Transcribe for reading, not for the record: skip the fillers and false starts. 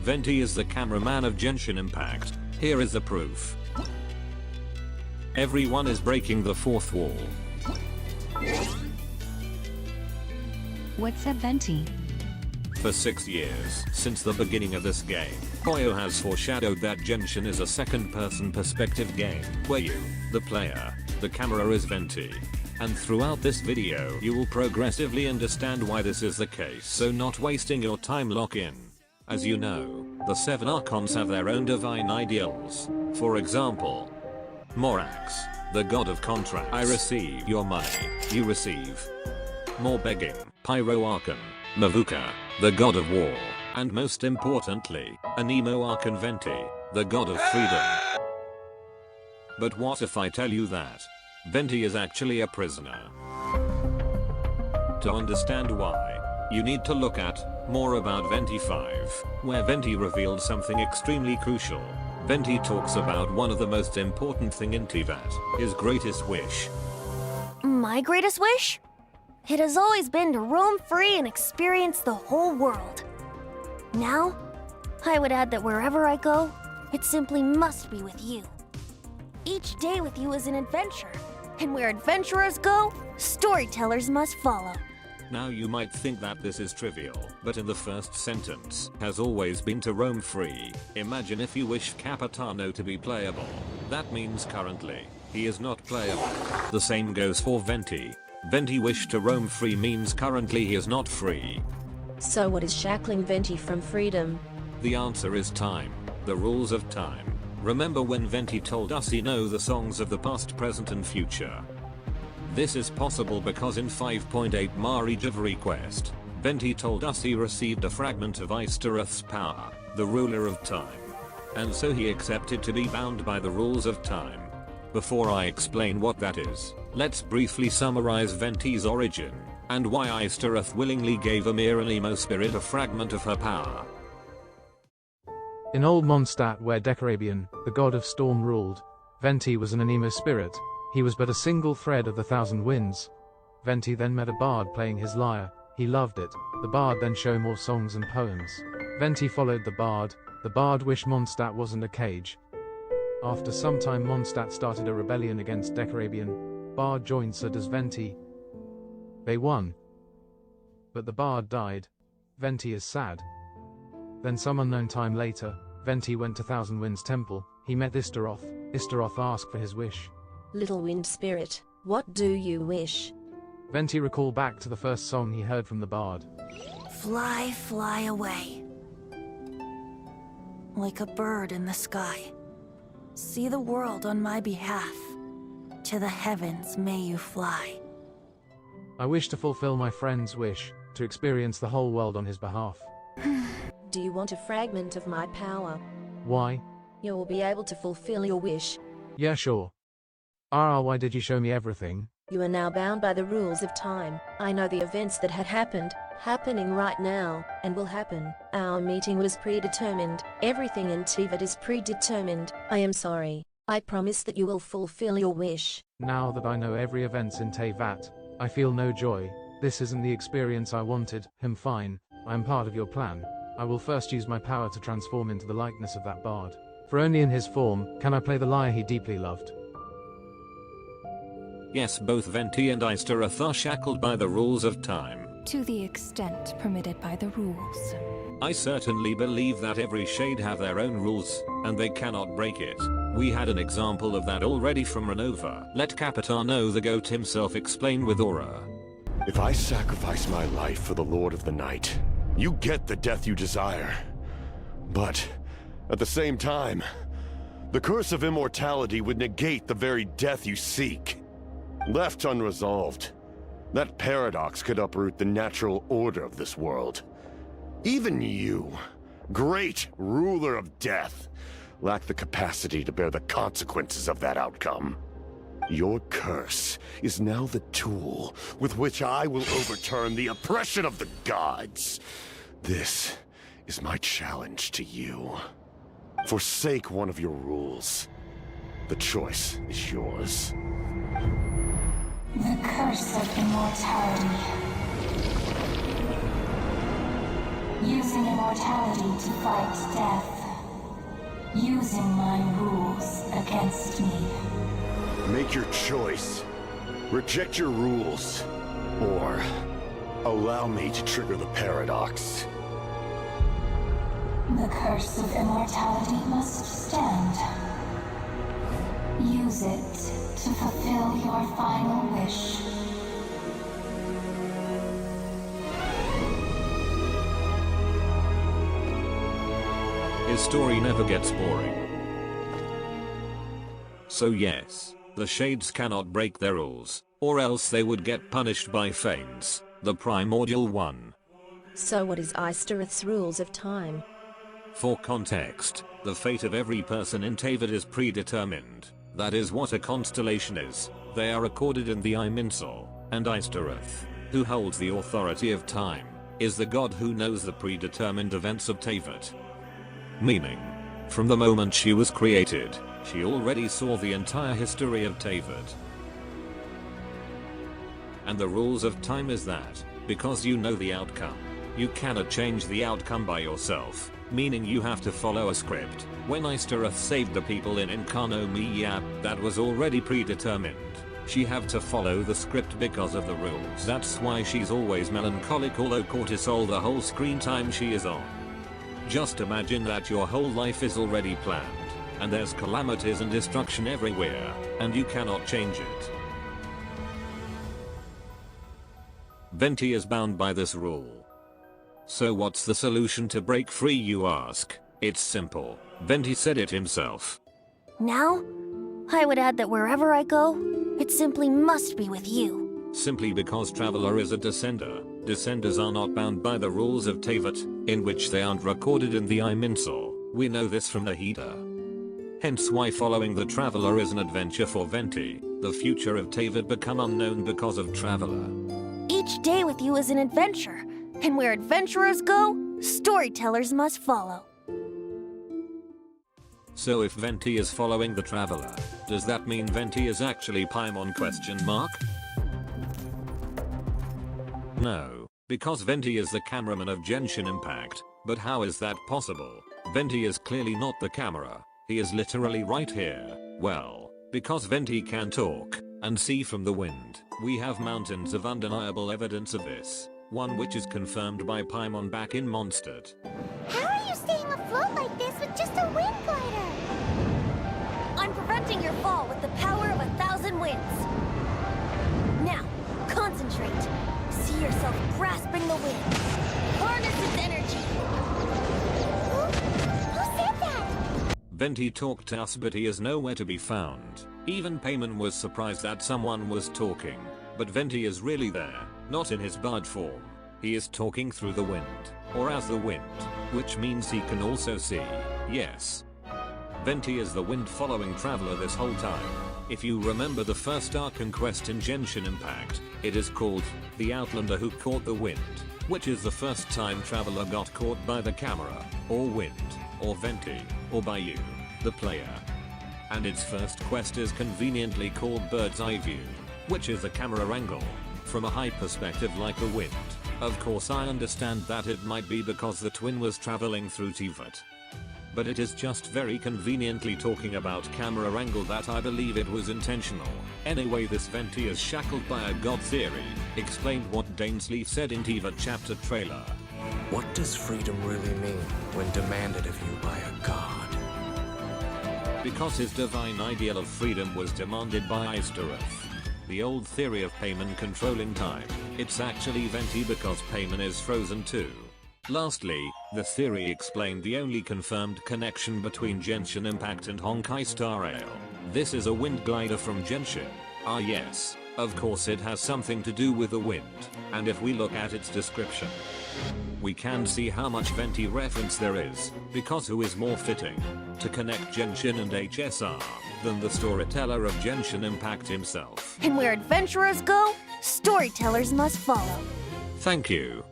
Venti is the cameraman of Genshin Impact. Here is the proof. Everyone is breaking the fourth wall. What's up, Venti? For 6 years, since the beginning of this game, Koyo has foreshadowed that Genshin is a second-person perspective game, where you, the player, the camera is Venti. And throughout this video you will progressively understand why this is the case, so not wasting your time, lock in. As you know, the 7 Archons have their own divine ideals. For example, Morax, the god of contracts. I receive your money, you receive more begging. Pyro Archon, Mavuka, the god of war, and most importantly, Anemo Archon Venti, the god of freedom. But what if I tell you that Venti is actually a prisoner? To understand why, you need to look at more about Venti 5, where Venti revealed something extremely crucial. Venti talks about one of the most important thing in Tivat, his greatest wish. My greatest wish? It has always been to roam free and experience the whole world. Now, I would add that wherever I go, it simply must be with you. Each day with you is an adventure, and where adventurers go, storytellers must follow. Now you might think that this is trivial, but in the first sentence, has always been to roam free. Imagine if you wish Capitano to be playable. That means currently, he is not playable. The same goes for Venti. Venti wish to roam free means currently he is not free. So what is shackling Venti from freedom? The answer is time. The rules of time. Remember when Venti told us he knows the songs of the past, present and future? This is possible because in 5.8 Marriage of Request, Venti told us he received a fragment of Istaroth's power, the ruler of time. And so he accepted to be bound by the rules of time. Before I explain what that is, let's briefly summarize Venti's origin, and why Istaroth willingly gave a mere Anemo spirit a fragment of her power. In old Mondstadt, where Decarabian, the god of storm, ruled, Venti was an Anemo spirit. He was but a single thread of the thousand winds. Venti then met a bard playing his lyre. He loved it. The bard then showed more songs and poems. Venti followed the bard. The bard wished Mondstadt wasn't a cage. After some time, Mondstadt started a rebellion against Decarabian. Bard joined, so does Venti. They won. But the bard died. Venti is sad. Then some unknown time later, Venti went to Thousand Winds Temple. He met Istaroth. Istaroth asked for his wish. Little wind spirit, what do you wish? Venti recalled back to the first song he heard from the bard. Fly, fly away. Like a bird in the sky. See the world on my behalf. To the heavens may you fly. I wish to fulfill my friend's wish, to experience the whole world on his behalf. Do you want a fragment of my power? Why? You will be able to fulfill your wish. Yeah, sure. Why did you show me everything? You are now bound by the rules of time. I know the events that had happened, happening right now, and will happen. Our meeting was predetermined. Everything in Tivat is predetermined. I am sorry. I promise that you will fulfill your wish. Now that I know every events in Tivat, I feel no joy. This isn't the experience I wanted. Fine. I am part of your plan. I will first use my power to transform into the likeness of that bard. For only in his form can I play the lyre he deeply loved. Yes, both Venti and Istaroth are shackled by the rules of time. To the extent permitted by the rules. I certainly believe that every shade have their own rules, and they cannot break it. We had an example of that already from Renova. Let Capitano the goat himself explain with aura. If I sacrifice my life for the Lord of the Night, you get the death you desire. But, at the same time, the curse of immortality would negate the very death you seek. Left unresolved, that paradox could uproot the natural order of this world. Even you, great ruler of death, lack the capacity to bear the consequences of that outcome. Your curse is now the tool with which I will overturn the oppression of the gods. This is my challenge to you. Forsake one of your rules. The choice is yours. The curse of immortality. Using immortality to fight death. Using my rules against me. Make your choice. Reject your rules. Or allow me to trigger the paradox. The curse of immortality must stand. Use it to fulfill your final wish. His story never gets boring. So yes, the Shades cannot break their rules, or else they would get punished by Fanes, the primordial one. So what is Istaroth's rules of time? For context, the fate of every person in Teyvat is predetermined. That is what a constellation is. They are recorded in the Iminsal, and Istaroth, who holds the authority of time, is the god who knows the predetermined events of Teyvat. Meaning, from the moment she was created, she already saw the entire history of Teyvat. And the rules of time is that, because you know the outcome, you cannot change the outcome by yourself, meaning you have to follow a script. When Istaroth saved the people in Incarno Mia, that was already predetermined. She have to follow the script because of the rules. That's why she's always melancholic or low cortisol the whole screen time she is on. Just imagine that your whole life is already planned, and there's calamities and destruction everywhere, and you cannot change it. Venti is bound by this rule. So what's the solution to break free, you ask? It's simple. Venti said it himself. Now, I would add that wherever I go, it simply must be with you. Simply because Traveler is a descender. Descenders are not bound by the rules of Teyvat, in which they aren't recorded in the Iminsal. We know this from Nahida. Hence why following the Traveler is an adventure for Venti. The future of Teyvat become unknown because of Traveler. Each day with you is an adventure, and where adventurers go, storytellers must follow. So if Venti is following the Traveler, does that mean Venti is actually Paimon ? No, because Venti is the cameraman of Genshin Impact. But how is that possible? Venti is clearly not the camera. He is literally right here. Well, because Venti can talk and see from the wind. We have mountains of undeniable evidence of this. One which is confirmed by Paimon back in Mondstadt. How are you staying afloat like this with just a wind glider? I'm preventing your fall with the power of 1,000 winds. Now, concentrate. See yourself grasping the wind. Harness its energy. Who said that? Venti talked to us, but he is nowhere to be found. Even Paimon was surprised that someone was talking. But Venti is really there, not in his bird form. He is talking through the wind, or as the wind, which means he can also see. Yes. Venti is the wind following Traveler this whole time. If you remember the first arc and quest in Genshin Impact, it is called The Outlander Who Caught the Wind, which is the first time Traveler got caught by the camera, or wind, or Venti, or by you, the player. And its first quest is conveniently called Bird's Eye View, which is the camera angle, from a high perspective like the wind. Of course I understand that it might be because the twin was traveling through Teyvat. But it is just very conveniently talking about camera angle that I believe it was intentional. Anyway, this Venti is shackled by a god theory, explained what Dainsleif said in Teyvat chapter trailer. What does freedom really mean when demanded of you by a god? Because his divine ideal of freedom was demanded by Istaroth. The old theory of Paimon controlling time. It's actually Venti because Paimon is frozen too. Lastly, the theory explained the only confirmed connection between Genshin Impact and Honkai Star Rail. This is a wind glider from Genshin. Ah yes, of course it has something to do with the wind, and if we look at its description, we can see how much Venti reference there is, because who is more fitting to connect Genshin and HSR than the storyteller of Genshin Impact himself. And where adventurers go, storytellers must follow. Thank you.